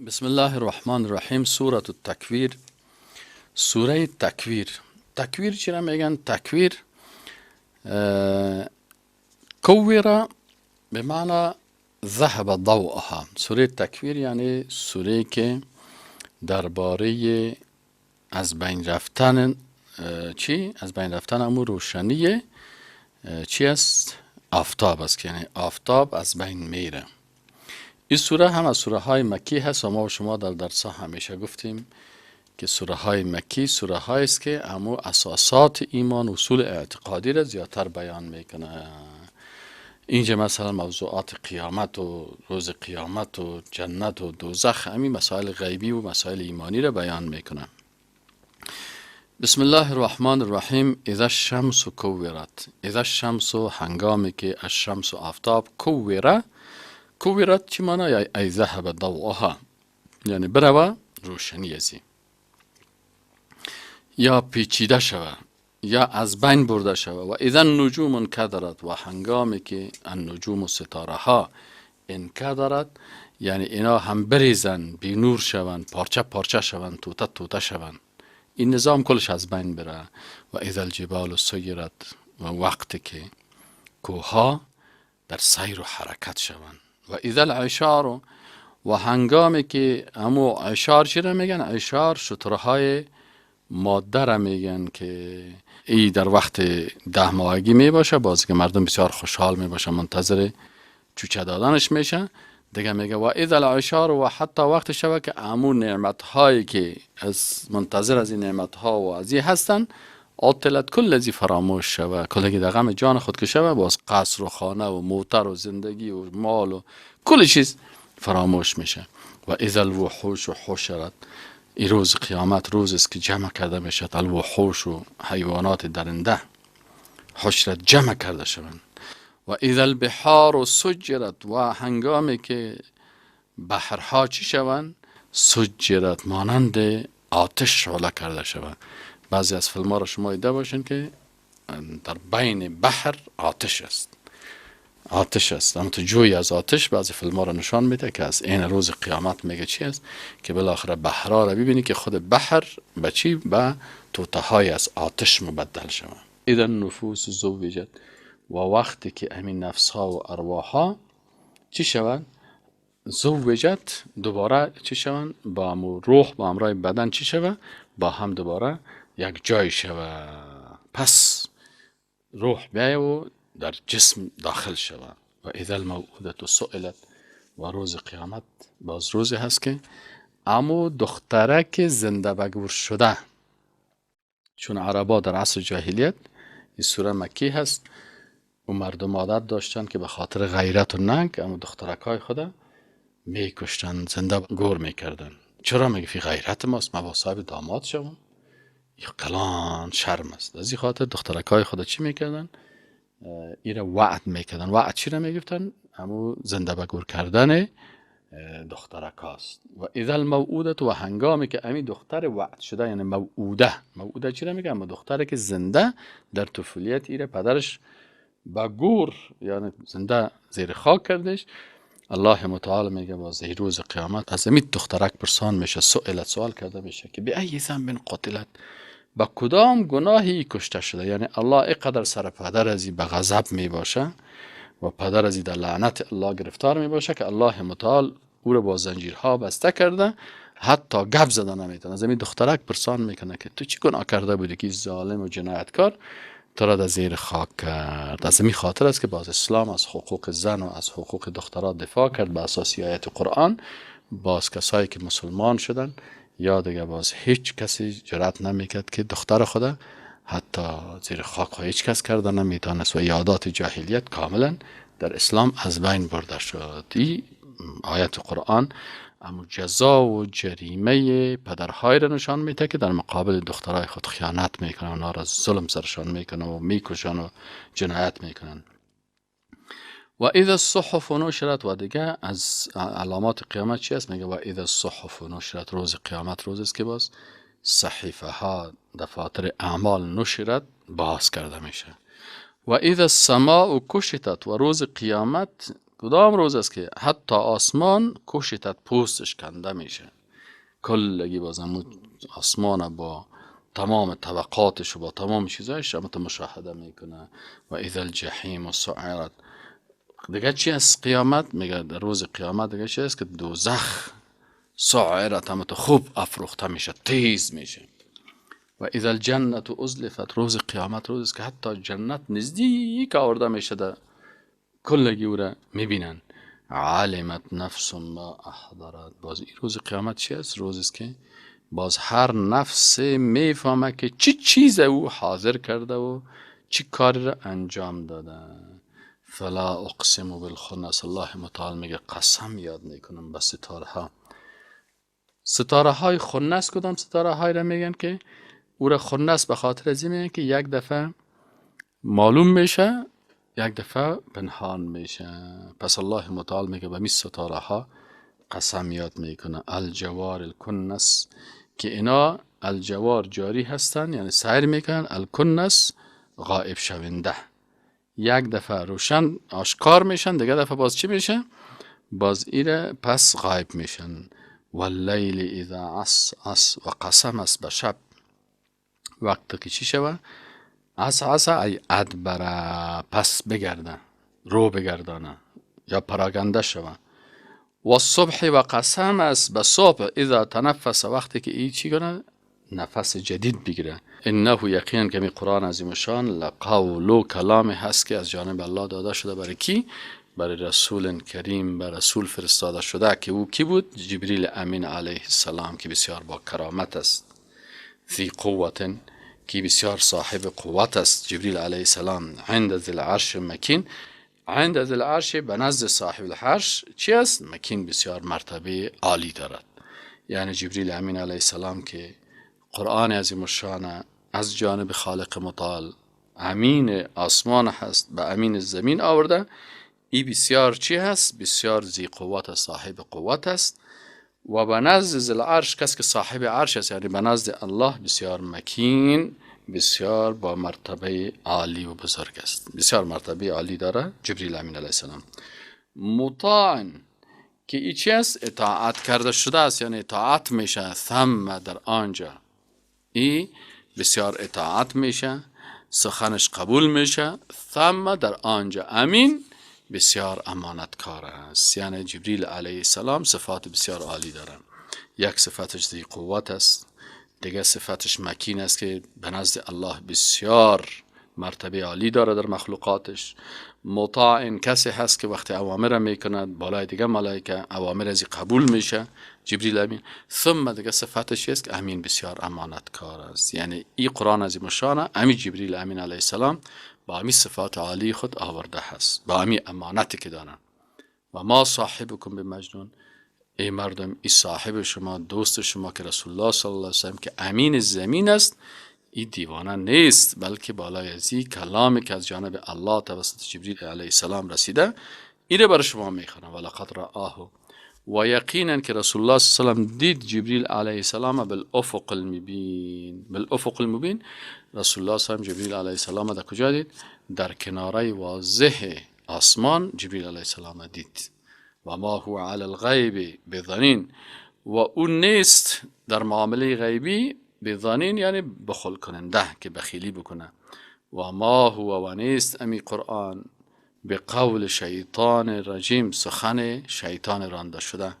بسم الله الرحمن الرحیم. سوره التکویر. سوره تکویر. تکویر چرا میگن تکویر؟ کویره به معنی ذهب ضوءها. سوره تکویر یعنی سوره که درباره از بین رفتن از بین رفتن امور روشنی چی است؟ آفتاب است، یعنی آفتاب از بین میره. این سوره هم از سوره های مکی هست و ما و شما در درس ها همیشه گفتیم که سوره های مکی سوره های است که امو اساسات ایمان، اصول اعتقادی را زیادتر بیان میکنه. اینجا مثلا موضوعات قیامت و روز قیامت و جنت و دوزخ، همین مسائل غیبی و مسائل ایمانی را بیان میکنه. بسم الله الرحمن الرحیم. اذا الشمس کورت. اذا الشمس، هنگامی که الشمس آفتاب، کوره. کویرت چی معنی؟ ای ذهب ضوءها، یعنی بروه روشنی ازی، یا پیچیده شوه، یا از بین برده شوه. و اذا النجوم انکدرت، و هنگامی که النجوم و ستاره ها انکدرت، یعنی اینا هم بریزن، بی نور شون، پارچه پارچه شون، توته توته شون، این نظام کلش از بین بره. و اذا الجبال سیرت، و وقتی که کوها در سیر و حرکت شوند. و اذا العشار، و هنگامی که همو عشار چی را میگن؟ عشار شترهای ماده را میگن که ای در وقت 10 ماهگی می باشه، بازی که مردم بسیار خوشحال می باشه، منتظر چوچه دادنش میشه. دیگه میگه و اذا العشار، و حتی وقت شوه که همو نعمت هایی که از منتظر از این نعمت ها و از این هستن، عطلت کل ازی فراموش شوه، کلگی در غم جان خود که شوه، باز قصر و خانه و موتر و زندگی و مال و کل چیز فراموش میشه. و اذا الوحوش حشرت، این روز قیامت روز است که جمع کرده میشد الوحوش و حیوانات درنده، حشرت جمع کرده شوند. و اذا البحار سجرت، و هنگامی که بحرها چی شوند؟ سجرت، مانند آتش شعله کرده شوند. بعضی از فیلم ها را شما دیده باشین که در بین بحر آتش است، آتش است، اما تو جوی از آتش. بعضی فیلم ها را نشان میده که از این روز قیامت میگه چی است، که بالاخره بحرها را ببینی که خود بحر به چی؟ به توته های از آتش مبدل شود. اذا النفوس زوجت، و وقتی که همین نفس ها و ارواح ها چی شوند؟ زوجت، دوباره چی شوند؟ با همون روح با همراه بدن چی شود؟ با هم دوباره یک جای شود. پس روح بیاید و در جسم داخل شود. و اذا الموءودة سئلت، و روز قیامت باز روزی هست که امو دخترک زنده بگور شده، چون عربا در عصر جاهلیت، این سوره مکی هست، و مردم عادت داشتن که به خاطر غیرت و ننگ امو دخترک های خدا میکشتن، زنده گور میکردن. چرا؟ میگه فی غیرت ماست، ما با صاحب داماد شوم، این کلان شرم است. از این خاطر دخترک های خدا چی میکردن؟ ایره وعد میکردن. وعد چی را میگفتن؟ همو زنده بگور کردن دخترک هاست. و اذا الموعودة، و هنگامی که امی دختر وعد شده، یعنی موعوده. موعوده چی را میگن؟ اما دختر که زنده در طفولیت ایره پدرش بگور، یعنی زنده زیر خاک کردش. الله متعال میگه باز روز قیامت از امید دخترک پرسان میشه، سوال کرده میشه که به ای ذنب قتلت، با کدام گناهی کشته شده. یعنی الله اینقدر سر پدر ازی به غضب میباشه و پدر ازی در لعنت الله گرفتار میباشه که الله متعال او رو با زنجیرها بسته کرده، حتی گپ زدن نمیتونه. از امید دخترک پرسان میکنه که تو چی گناه کرده بودی که ظالم و جنایتکار تو را در زیر خاک کرد. از این خاطر است که باز اسلام از حقوق زن و از حقوق دخترها دفاع کرد به اساس آیت قرآن. باز کسایی که مسلمان شدن یا دیگه باز هیچ کسی جرأت نمیکرد که دختر خدا حتی زیر خاک هیچ کس کرده نمیتونست، و یادات جاهلیت کاملا در اسلام از بین برده شد. این آیت قرآن اما جزا و جریمه پدرهای را نشان میده که در مقابل دخترای خود خیانت میکنن، اونا را ظلم سرشان میکنن و میکشن و جنایت میکنن. و اذا الصحف نشرت، و دیگه از علامات قیامت چی است؟ میگه و اذا الصحف نشرت، روز قیامت روز است که باز صحیفه ها، دفاتر اعمال نشرت، باز کرده میشه. و اذا السماء کشطت، و روز قیامت کدام روز است که حتی آسمان کشتت پوستش کنده میشه، کلگی بازم آسمان با تمام طبقاتش و با تمام چیزایش هم مشاهده میکنه. و اذا الجحیم سعرت. دیگه چی از قیامت؟ میگه در روز قیامت دیگه چی است که دوزخ سعرت هم خوب افروخته میشه، تیز میشه. و اذا الجنت ازلفت. روز قیامت روز است که حتی جنت نزدیک آورده میشه، در کلگی او را میبینن. علمت نفس ما احضرت. باز این روز قیامت چی است؟ روز است که باز هر نفس میفهمه که چی چیز او حاضر کرده و چی کاری را انجام داده. فلا اقسم بالخنس. الله متعال میگه قسم یاد میکنم به ستاره ها. ستاره های خنس کدام ستاره های را میگن که او را خنس به خاطر از این میگن که یک دفعه معلوم میشه، یک دفعه پنهان میشه. پس الله متعال میگه به می ستاره ها قسم یاد میکنه. الجوار الکنس، که اینا الجوار جاری هستن یعنی سیر میکنن، الکنس غائب شونده. یک دفعه روشن آشکار میشن، دیگه دفعه باز چی میشه؟ باز ایره پس غائب میشن. واللیل اذا عس و قسم است به شب وقتی که چی شوه؟ عس ای ادبره، پس بگرده، رو بگردانه یا پراگنده شوه. و صبح و قسم است به صبح اذا تنفس، وقتی که ای چی کنه؟ نفس جدید بگیره. انه یقینا که می قرآن عظیم شان لقول و کلام هست که از جانب الله داده شده. برای کی؟ برای رسول کریم، بر رسول فرستاده شده که او کی بود؟ جبریل امین علیه السلام که بسیار با کرامت است. ذی قوت، که بسیار صاحب قوت است جبریل علیه السلام. عند ذی العرش مکین. عند ذی العرش به نزد صاحب العرش چی است؟ مکین، بسیار مرتبه عالی دارد. یعنی جبریل امین علیه السلام که قرآن عظیم الشان از جانب خالق متعال امین آسمان هست به امین زمین آورده. ای بسیار چی هست؟ بسیار ذی قوت، صاحب قوت است. و به نزد ذی العرش، کس که صاحب عرش است یعنی به نزد الله بسیار مکین، بسیار با مرتبه عالی و بزرگ است. بسیار مرتبه عالی داره جبریل امین علیه السلام. مطاع، که ای چی است؟ اطاعت کرده شده است، یعنی اطاعت میشه. ثم، در آنجا ای بسیار اطاعت میشه، سخنش قبول میشه. ثم، در آنجا امین، بسیار امانتکار است. یعنی جبریل علیه السلام صفات بسیار عالی دارن. یک صفتش ذی قوت است، دیگه صفتش مکین است که به نزد الله بسیار مرتبه عالی داره در مخلوقاتش. مطاع کسی هست که وقتی اوامر میکند بالای دیگه ملائکه اوامر ازی قبول میشه، جبریل امین. ثم دیگه صفتش است که امین، بسیار امانتکار است. یعنی این قرآن عظیم الشان امین جبریل امین علیه السلام با امی صفات عالی خود آورده هست، با امی امانتی که دارن. و ما صاحبکم بمجنون. ای مردم، ای صاحب شما، دوست شما که رسول الله صلی الله علیه وسلم که امین زمین است، این دیوانه نیست، بلکه بالای ازی کلامی که از جانب الله توسط جبریل علیه السلام رسیده ایره بر شما میخوانم. ولقد رآه. و یقینا که رسول الله صلی الله علیه وسلم دید جبریل علیه السلام بالافق المبین. بالافق المبین رسول الله صلی الله علیه وسلم جبریل علیه السلام در کجا دید؟ در کناره واضح آسمان جبریل علیه السلام دید. و ما هو علی الغیب بظنین. و اون نیست در معامله غیبی بظنین، یعنی بخل کننده که بخیلی بکنه. و ما هو و نیست امی قرآن به قول شیطان رجیم، سخن شیطان رانده شده.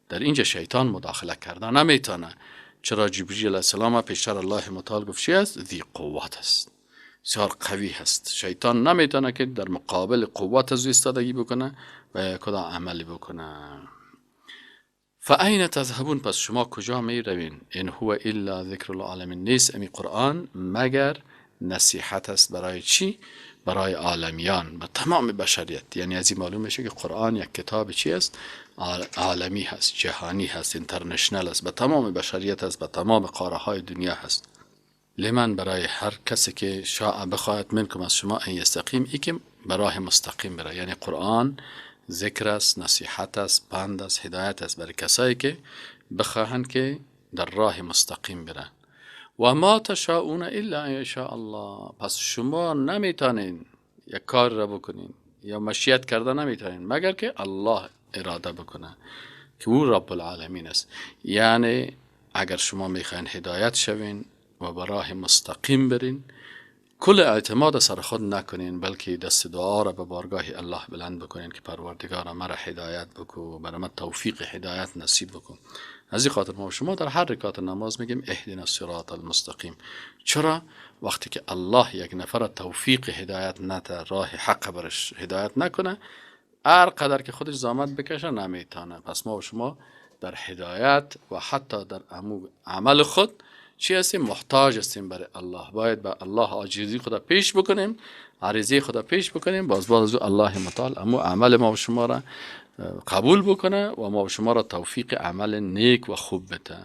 در اینجا شیطان مداخله کرده نمیتونه. چرا؟ جبریل علیه السلام پیشتر الله متعال گفت چی است؟ ذی قوت است، بسیار قوی هست. شیطان نمیتونه که در مقابل قوت از ایستادگی بکنه و کدا عملی بکنه. فاین تذهبون. پس شما کجا می روین؟ ان هو الا ذکر العالمین. نیست امی قرآن مگر نصیحت است. برای چی؟ برای عالمیان، به تمام بشریت. یعنی از این معلوم میشه که قرآن یک کتاب چی است؟ عالمی هست، جهانی هست، اینترنشنل است، به تمام بشریت است، به تمام قاره های دنیا هست. لمن، برای هر کسی که شاء بخواهد منکم از شما ان یستقیم، ای که برای مستقیم بره. یعنی قرآن ذکر است، نصیحت است، پند است، هدایت است برای کسایی که بخواهند که در راه مستقیم برن. و ما تشاءون الا ان یشاء الله. پس شما نمیتونین یک کار را بکنین یا مشیت کرده نمیتونین مگر که الله اراده بکنه که او رب العالمین است. یعنی اگر شما میخواین هدایت شوین و به راه مستقیم برین، کل اعتماد سر خود نکنین، بلکه دست دعا را به بارگاه الله بلند بکنین که پروردگار مرا هدایت بکو، برای من توفیق هدایت نصیب بکن. از این خاطر ما شما در هر رکعت نماز میگیم اهدنا الصراط المستقیم. چرا؟ وقتی که الله یک نفر توفیق هدایت نده، راه حق برش هدایت نکنه، هر قدر که خودش زحمت بکشه نمیتونه. پس ما و شما در هدایت و حتی در عمل خود چی هستیم؟ محتاج هستیم برای الله. باید به الله عاجزی خدا پیش بکنیم، عریضه خدا پیش بکنیم، باز الله متعال عمل ما و شما را قبول بکنه و ما و شما را توفیق عمل نیک و خوب بده.